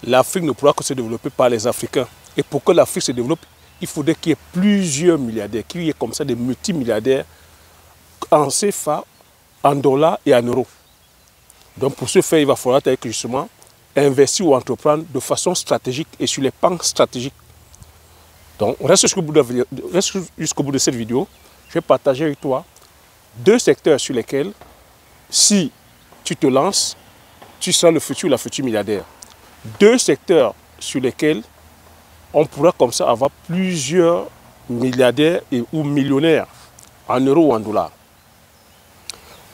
l'Afrique ne pourra que se développer par les Africains. Et pour que l'Afrique se développe, il faudrait qu'il y ait plusieurs milliardaires, qu'il y ait comme ça des multimilliardaires en CFA, en dollars et en euros. Donc pour ce faire, il va falloir justement investir ou entreprendre de façon stratégique et sur les pans stratégiques. Donc reste jusqu'au bout de cette vidéo. Je vais partager avec toi 2 secteurs sur lesquels, si tu te lances, tu seras le futur ou la future milliardaire. 2 secteurs sur lesquels on pourra comme ça avoir plusieurs milliardaires ou millionnaires en euros ou en dollars.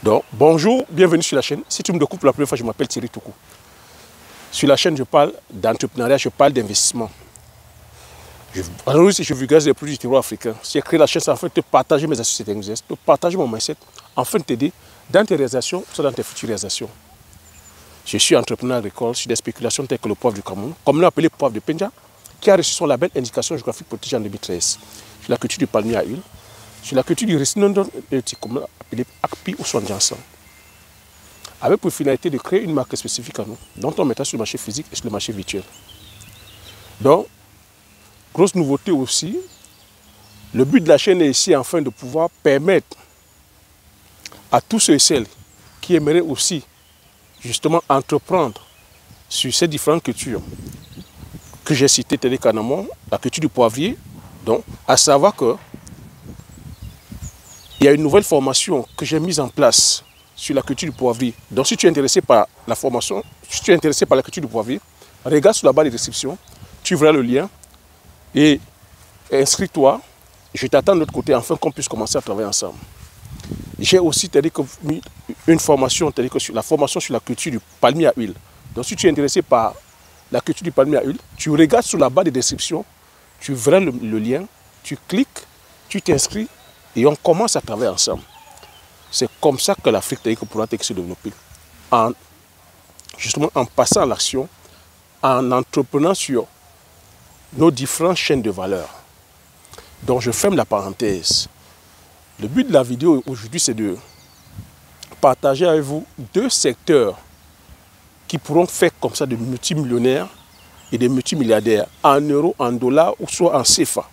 Donc, bonjour, bienvenue sur la chaîne. Si tu me découvres pour la première fois, je m'appelle Thierry Toukou. Sur la chaîne, je parle d'entrepreneuriat, je parle d'investissement. Je vulgarise les produits du terroir africain. J'ai créé la chaîne afin de te partager mes astuces et de te partager mon mindset, afin de t'aider dans tes réalisations, soit dans tes futures réalisations. Je suis entrepreneur agricole sur des spéculations telles que le poivre du Cameroun, comme l'on appelé poivre de Penja, qui a reçu son label Indication géographique protégée en 2013. Sur la culture du palmier à huile, sur la culture du Ricinodon comme l'on appelé Akpi ou Swanjansan. Avec pour finalité de créer une marque spécifique à nous, dont on mettra sur le marché physique et sur le marché virtuel. Donc, grosse nouveauté aussi, le but de la chaîne est ici afin de pouvoir permettre à tous ceux et celles qui aimeraient aussi justement entreprendre sur ces différentes cultures que j'ai citées, telles qu'en amont, la culture du poivrier, donc à savoir que il y a une nouvelle formation que j'ai mise en place sur la culture du poivrier. Donc si tu es intéressé par la formation, si tu es intéressé par la culture du poivrier, regarde sur la barre de description, tu verras le lien et inscris-toi. Je t'attends de l'autre côté afin qu'on puisse commencer à travailler ensemble. J'ai aussi mis une formation, sur la formation sur la culture du palmier à huile. Donc si tu es intéressé par la culture du palmier à huile, tu regardes sur la barre de description, tu verras le lien, tu cliques, tu t'inscris et on commence à travailler ensemble. C'est comme ça que l'Afrique pourra se développer. Justement en passant à l'action, en entreprenant sur nos différentes chaînes de valeur. Donc je ferme la parenthèse. Le but de la vidéo aujourd'hui, c'est de partager avec vous 2 secteurs qui pourront faire comme ça de multimillionnaires et des multimilliardaires en euros, en dollars ou soit en CFA.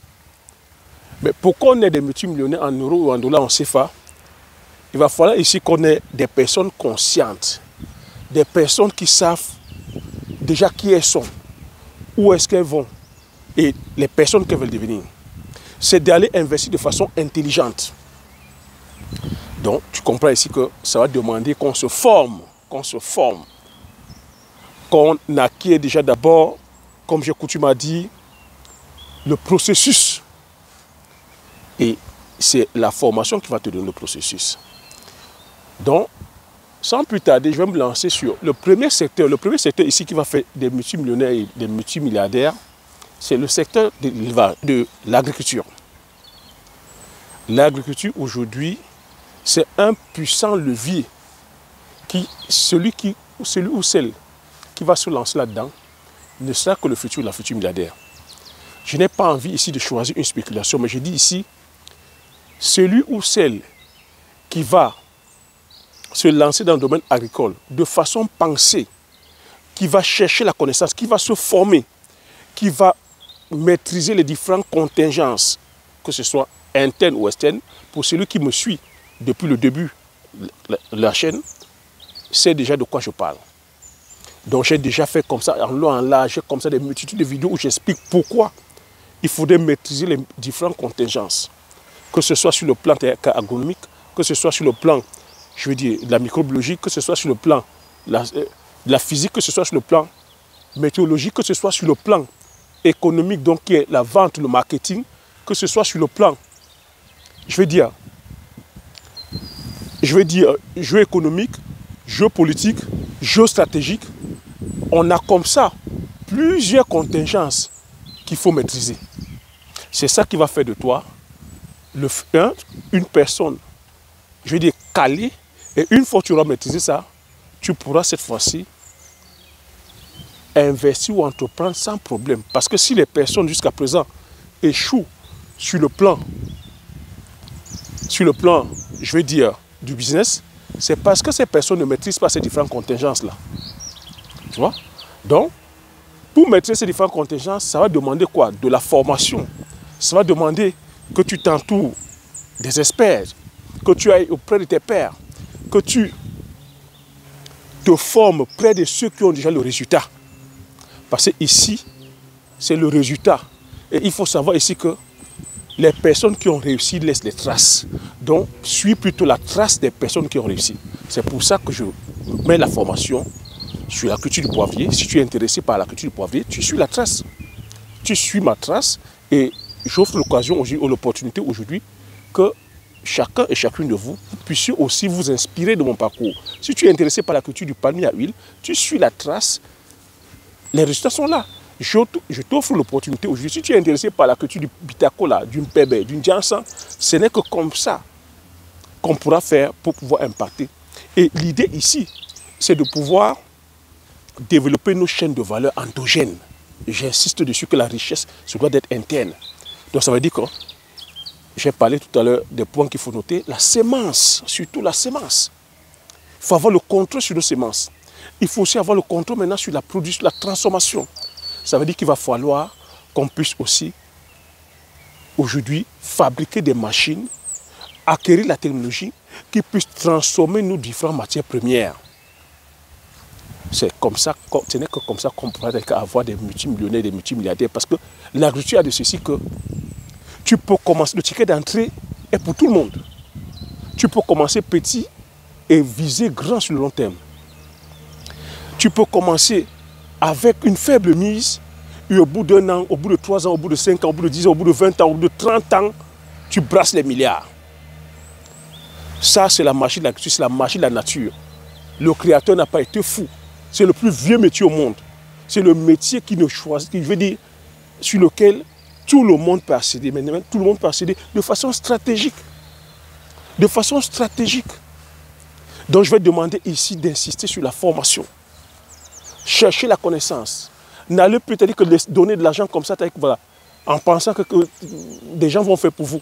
Mais pour qu'on ait des multimillionnaires en euros ou en dollars, en CFA, il va falloir ici qu'on ait des personnes conscientes, des personnes qui savent déjà qui elles sont, où est-ce qu'elles vont et les personnes qu'elles veulent devenir. C'est d'aller investir de façon intelligente. Donc, tu comprends ici que ça va demander qu'on se forme, qu'on acquiert déjà d'abord, comme j'ai coutume à dire, le processus. Et c'est la formation qui va te donner le processus. Donc, sans plus tarder, je vais me lancer sur le premier secteur. Le premier secteur ici qui va faire des multimillionnaires et des multimilliardaires, c'est le secteur de l'agriculture. L'agriculture aujourd'hui, c'est un puissant levier celui ou celle qui va se lancer là-dedans ne sera que le futur ou la future milliardaire. Je n'ai pas envie ici de choisir une spéculation, mais je dis ici, celui ou celle qui va se lancer dans le domaine agricole de façon pensée, qui va chercher la connaissance, qui va se former, qui va maîtriser les différentes contingences, que ce soit interne ou externe, pour celui qui me suit depuis le début de la chaîne, c'est déjà de quoi je parle. Donc j'ai déjà fait comme ça, en long, en large, comme ça des multitudes de vidéos où j'explique pourquoi il faudrait maîtriser les différentes contingences, que ce soit sur le plan agronomique, que ce soit sur le plan, je veux dire, de la microbiologie, que ce soit sur le plan de la physique, que ce soit sur le plan météorologique, que ce soit sur le plan économique, donc qui est la vente, le marketing, que ce soit sur le plan, je veux dire, géoéconomique, géopolitique, géostratégique. On a comme ça plusieurs contingences qu'il faut maîtriser. C'est ça qui va faire de toi une personne, je veux dire, calée. Et une fois que tu auras maîtrisé ça, tu pourras cette fois-ci investir ou entreprendre sans problème. Parce que si les personnes jusqu'à présent échouent sur le plan, je veux dire, du business, c'est parce que ces personnes ne maîtrisent pas ces différentes contingences-là. Tu vois? Donc, Pour maîtriser ces différentes contingences, ça va demander quoi? De la formation. Ça va demander que tu t'entoures des experts, que tu ailles auprès de tes pairs, que tu te formes près de ceux qui ont déjà le résultat. Parce que ici, c'est le résultat. Et il faut savoir ici que les personnes qui ont réussi laissent des traces. Donc, suis plutôt la trace des personnes qui ont réussi. C'est pour ça que je mets la formation sur la culture du poivrier. Si tu es intéressé par la culture du poivrier, tu suis la trace. Tu suis ma trace et j'offre l'occasion, l'opportunité aujourd'hui que chacun et chacune de vous puissiez aussi vous inspirer de mon parcours. Si tu es intéressé par la culture du palmier à huile, tu suis la trace, les résultats sont là. Je t'offre l'opportunité aujourd'hui. Si tu es intéressé par la culture du bitacola, du mpébé, du Ndiansan, ce n'est que comme ça qu'on pourra faire pour pouvoir impacter. Et l'idée ici, c'est de pouvoir développer nos chaînes de valeur endogènes. J'insiste dessus que la richesse, ça doit être interne. Donc ça veut dire que j'ai parlé tout à l'heure des points qu'il faut noter. La sémence, surtout la sémence. Il faut avoir le contrôle sur nos sémences. Il faut aussi avoir le contrôle maintenant sur la production, la transformation. Ça veut dire qu'il va falloir qu'on puisse aussi aujourd'hui fabriquer des machines, acquérir la technologie qui puisse transformer nos différentes matières premières. C'est comme ça, ce n'est que comme ça qu'on pourra avoir des multimillionnaires, des multimilliardaires. Parce que l'agriculture a de ceci que tu peux commencer, le ticket d'entrée est pour tout le monde. Tu peux commencer petit et viser grand sur le long terme. Tu peux commencer avec une faible mise et au bout d'un an, au bout de 3 ans, au bout de 5 ans, au bout de 10 ans, au bout de 20 ans, au bout de 30 ans, tu brasses les milliards. Ça, c'est la magie de l'agriculture, c'est la magie de la nature. Le créateur n'a pas été fou. C'est le plus vieux métier au monde. C'est le métier qui ne choisit, qui veut dire, sur lequel tout le monde peut accéder. Mais tout le monde peut accéder de façon stratégique. De façon stratégique. Donc je vais demander ici d'insister sur la formation. Cherchez la connaissance. N'allez plus dire que donner de l'argent comme ça, voilà, en pensant que des gens vont faire pour vous.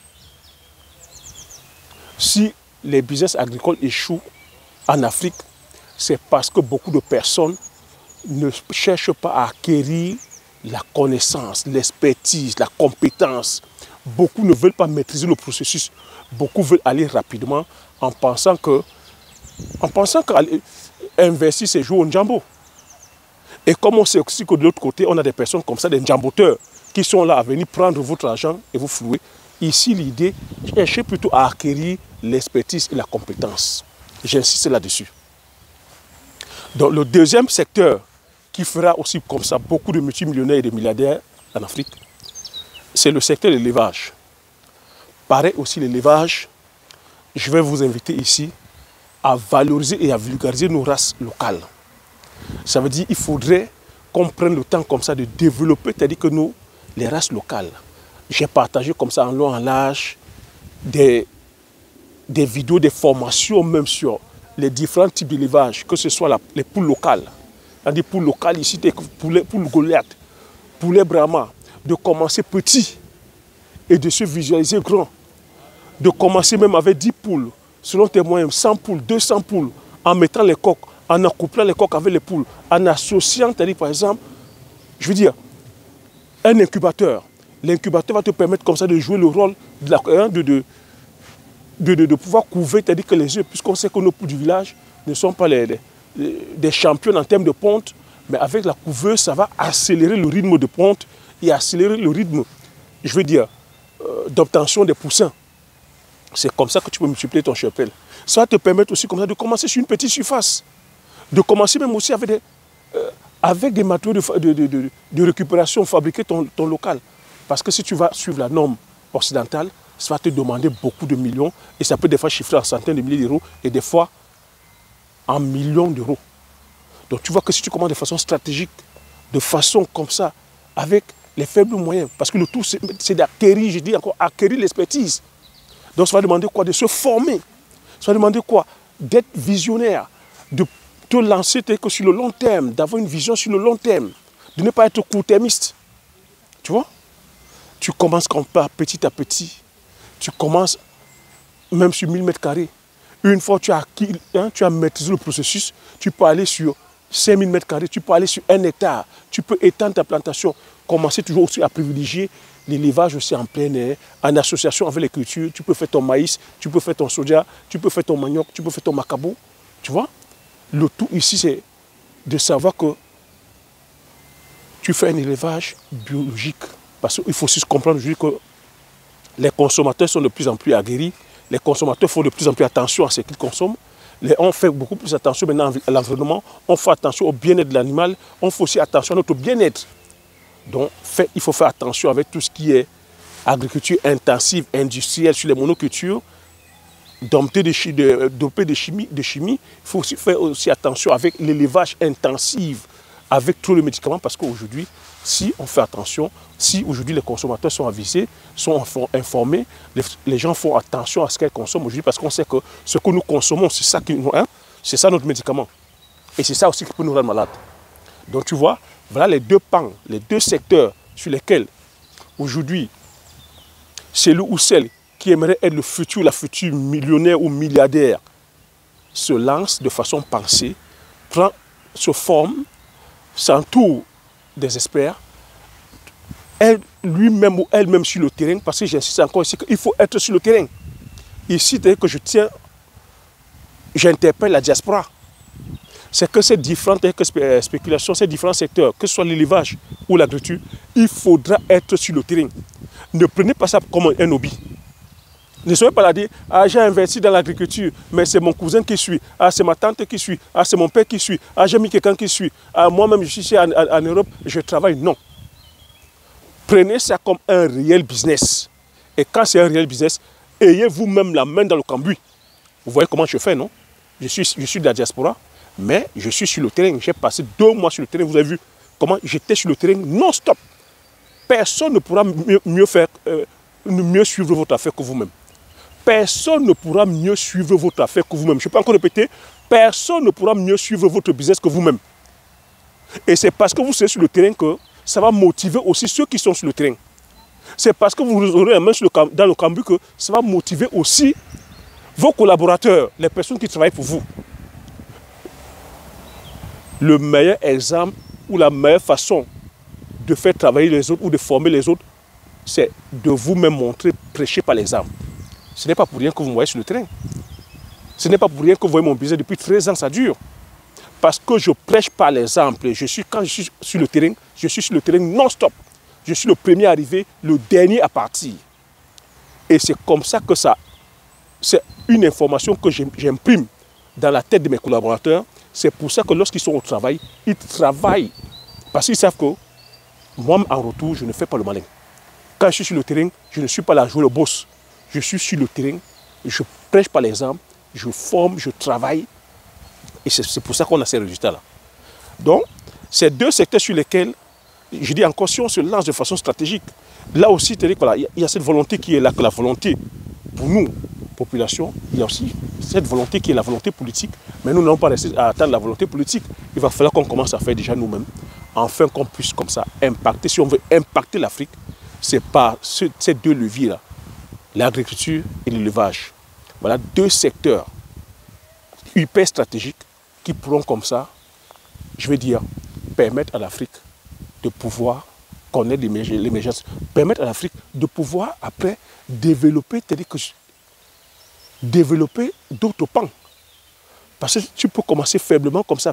Si les business agricoles échouent en Afrique, c'est parce que beaucoup de personnes ne cherchent pas à acquérir la connaissance, l'expertise, la compétence. Beaucoup ne veulent pas maîtriser le processus. Beaucoup veulent aller rapidement en pensant qu'investir, c'est jouer au njambo. Et comme on sait aussi que de l'autre côté, on a des personnes comme ça, des njamboteurs, qui sont là à venir prendre votre argent et vous flouer. Ici, l'idée, cherchez plutôt à acquérir l'expertise et la compétence. J'insiste là-dessus. Donc, le deuxième secteur qui fera aussi comme ça beaucoup de multimillionnaires et de milliardaires en Afrique, c'est le secteur de l'élevage. Pareil aussi, l'élevage, je vais vous inviter ici à valoriser et à vulgariser nos races locales. Ça veut dire qu'il faudrait qu'on prenne le temps comme ça de développer, c'est-à-dire que les races locales. J'ai partagé comme ça en long, en large, des vidéos, des formations même sur les différents types d'élevage, que ce soit les poules locales. C'est-à-dire poules locales ici, des poules Goliath, poules Brahma, de commencer petit et de se visualiser grand. De commencer même avec 10 poules, selon tes moyens, 100 poules, 200 poules, en mettant les coques, en accouplant les coques avec les poules, en associant, c'est-à-dire par exemple, je veux dire, un incubateur. L'incubateur va te permettre comme ça de jouer le rôle de pouvoir couver, c'est-à-dire que les œufs, puisqu'on sait que nos poules du village ne sont pas des champions en termes de ponte, mais avec la couveuse, ça va accélérer le rythme de ponte et accélérer le rythme, je veux dire, d'obtention des poussins. C'est comme ça que tu peux multiplier ton cheptel. Ça va te permettre aussi comme ça de commencer sur une petite surface. De commencer même aussi avec des matériaux de récupération, fabriquer ton local. Parce que si tu vas suivre la norme occidentale, ça va te demander beaucoup de millions et ça peut des fois chiffrer en centaines de milliers d'euros et des fois en millions d'euros. Donc tu vois que si tu commences de façon stratégique, de façon comme ça, avec les faibles moyens, parce que le tout c'est d'acquérir, je dis encore, acquérir l'expertise. Donc ça va demander quoi? De se former. Ça va demander quoi? D'être visionnaire, de te lancer que sur le long terme, d'avoir une vision sur le long terme, de ne pas être court-termiste. Tu vois? Tu commences comme ça, petit à petit. Tu commences même sur 1000 mètres carrés. Une fois que tu as maîtrisé le processus, tu peux aller sur 5000 mètres carrés, tu peux aller sur 1 hectare, tu peux étendre ta plantation, commencer toujours aussi à privilégier l'élevage aussi en plein air, en association avec les cultures, tu peux faire ton maïs, tu peux faire ton soja, tu peux faire ton manioc, tu peux faire ton macabo, tu vois. Le tout ici, c'est de savoir que tu fais un élevage biologique, parce qu'il faut aussi comprendre aujourd'hui que les consommateurs sont de plus en plus aguerris, les consommateurs font de plus en plus attention à ce qu'ils consomment. On fait beaucoup plus attention maintenant à l'environnement, on fait attention au bien-être de l'animal, on fait aussi attention à notre bien-être. Donc il faut faire attention avec tout ce qui est agriculture intensive, industrielle, sur les monocultures, dompté de chimie. Il faut aussi faire attention avec l'élevage intensif, avec trop de médicaments, parce qu'aujourd'hui, si on fait attention, si aujourd'hui les consommateurs sont avisés, sont informés, les gens font attention à ce qu'ils consomment aujourd'hui, parce qu'on sait que ce que nous consommons, c'est ça, c'est ça notre médicament. Et c'est ça aussi qui peut nous rendre malades. Donc tu vois, voilà les deux pans, les deux secteurs sur lesquels aujourd'hui, celui ou celle qui aimerait être la future millionnaire ou milliardaire se lance de façon pensée, se forme, s'entoure des experts, lui-même ou elle-même sur le terrain, parce que j'insiste encore ici qu'il faut être sur le terrain. Ici, dès que j'interpelle la diaspora. C'est que ces différentes spéculations, ces différents secteurs, que ce soit l'élevage ou l'agriculture, il faudra être sur le terrain. Ne prenez pas ça comme un hobby. Ne soyez pas là à dire, ah, j'ai investi dans l'agriculture, mais c'est mon cousin qui suit, ah, c'est ma tante qui suit, ah, c'est mon père qui suit, ah, j'ai mis quelqu'un qui suit, ah, moi-même je suis ici en Europe, je travaille. Non. Prenez ça comme un réel business. Et quand c'est un réel business, ayez vous-même la main dans le cambouis. Vous voyez comment je fais, non? Je suis de la diaspora, mais je suis sur le terrain. J'ai passé 2 mois sur le terrain. Vous avez vu comment j'étais sur le terrain non-stop. Personne ne pourra mieux suivre votre affaire que vous-même. Personne ne pourra mieux suivre votre affaire que vous-même. Je peux encore répéter, personne ne pourra mieux suivre votre business que vous-même. Et c'est parce que vous serez sur le terrain que ça va motiver aussi ceux qui sont sur le terrain. C'est parce que vous aurez la main dans le cambouis que ça va motiver aussi vos collaborateurs, les personnes qui travaillent pour vous. Le meilleur exemple ou la meilleure façon de faire travailler les autres ou de former les autres, c'est de vous-même montrer, prêcher par l'exemple. Ce n'est pas pour rien que vous me voyez sur le terrain. Ce n'est pas pour rien que vous voyez mon business depuis 13 ans, ça dure. Parce que je prêche par l'exemple. Quand je suis sur le terrain, je suis sur le terrain non-stop. Je suis le premier arrivé, le dernier à partir. Et c'est comme ça que c'est une information que j'imprime dans la tête de mes collaborateurs. C'est pour ça que lorsqu'ils sont au travail, ils travaillent. Parce qu'ils savent que moi, en retour, je ne fais pas le malin. Quand je suis sur le terrain, je ne suis pas là à jouer le boss. Je suis sur le terrain, je prêche par l'exemple, je forme, je travaille. Et c'est pour ça qu'on a ces résultats-là. Donc, ces 2 secteurs sur lesquels, je dis encore, si on se lance de façon stratégique, là aussi, il y a cette volonté qui est là, que la volonté, pour nous, population, il y a aussi cette volonté qui est la volonté politique. Mais nous n'allons pas rester à attendre la volonté politique. Il va falloir qu'on commence à faire déjà nous-mêmes, afin qu'on puisse comme ça impacter. Si on veut impacter l'Afrique, c'est par ces 2 leviers-là, l'agriculture et l'élevage. Voilà 2 secteurs hyper stratégiques qui pourront comme ça, je vais dire, permettre à l'Afrique de pouvoir connaître l'émergence, permettre à l'Afrique de pouvoir après développer d'autres pans. Parce que tu peux commencer faiblement comme ça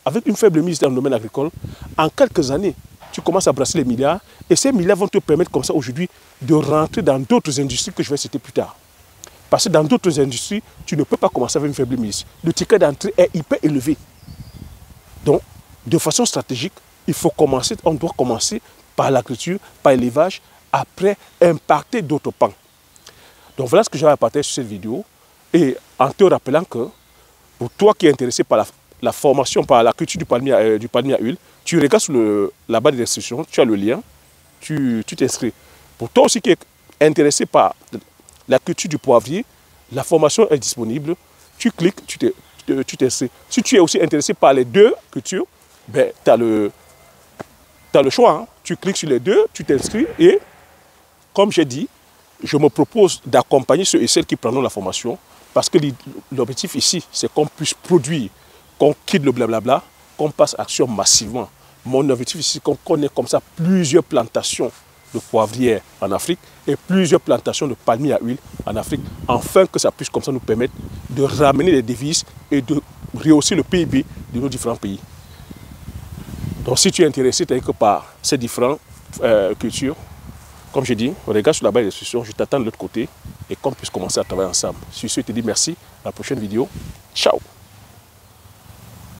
avec une faible mise dans le domaine agricole. En quelques années, tu commences à brasser les milliards et ces milliards vont te permettre comme ça aujourd'hui de rentrer dans d'autres industries que je vais citer plus tard. Parce que dans d'autres industries, tu ne peux pas commencer avec une faible mise. Le ticket d'entrée est hyper élevé. Donc, de façon stratégique, on doit commencer par l'agriculture, par l'élevage, après impacter d'autres pans. Donc voilà ce que j'avais à partager sur cette vidéo. Et en te rappelant que, pour toi qui es intéressé par la formation, par la culture du palmier à huile, tu regardes sur la barre de description, tu as le lien, tu t'inscris. Pour toi aussi qui es intéressé par la culture du poivrier, la formation est disponible. Tu cliques, tu t'inscris. Si tu es aussi intéressé par les 2 cultures, ben, tu as le choix. Hein. Tu cliques sur les 2, tu t'inscris et, comme j'ai dit, je me propose d'accompagner ceux et celles qui prendront la formation parce que l'objectif ici, c'est qu'on puisse produire, qu'on quitte le blablabla qu'on passe à l'action massivement. Mon objectif ici, qu'on ait comme ça plusieurs plantations de poivrières en Afrique et plusieurs plantations de palmiers à huile en Afrique, afin que ça puisse comme ça nous permettre de ramener les devises et de rehausser le PIB de nos différents pays. Donc si tu es intéressé par ces différentes cultures, comme je dis, regarde sur la barre de description, je t'attends de l'autre côté et qu'on puisse commencer à travailler ensemble. Sur ce, je te dis merci, à la prochaine vidéo. Ciao!